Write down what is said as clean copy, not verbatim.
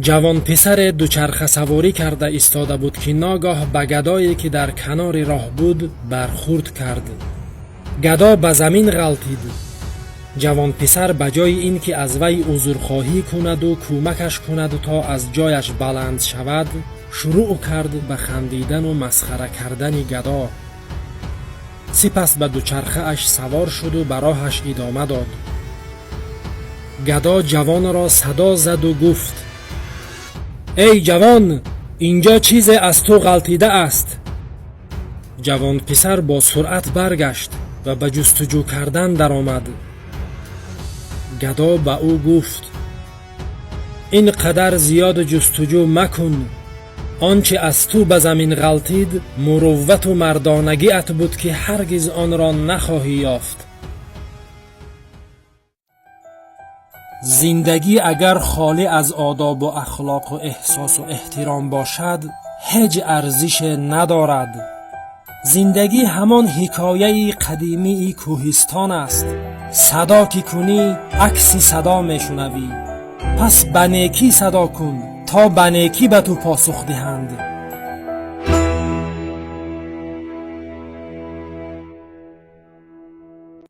جوان پسر دوچرخه سواری کرده ایستاده بود که ناگاه به گدایی که در کنار راه بود برخورد کرد. گدا به زمین غلطید. جوان پسر به جای این که از وی عذرخواهی کند و کمکش کند تا از جایش بلند شود، شروع کرد به خندیدن و مسخره کردن گدا. سپس به دوچرخه اش سوار شد و به راهش ادامه داد. گدا جوان را صدا زد و گفت: ای جوان، اینجا چیزی از تو غلطیده است. جوان پسر با سرعت برگشت و به جستجو کردن درآمد. گدا به او گفت: اینقدر زیاد جستجو مکن. آنچه از تو به زمین غلطید مروت و مردانگیت بود که هرگز آن را نخواهی یافت. زندگی اگر خالی از آداب و اخلاق و احساس و احترام باشد هیچ ارزش ندارد. زندگی همان حکایه قدیمی کوهستان است. صدا که کنی عکس صدا میشنوی. پس به نیکی صدا کن تا به نیکی به تو پاسخ دهند.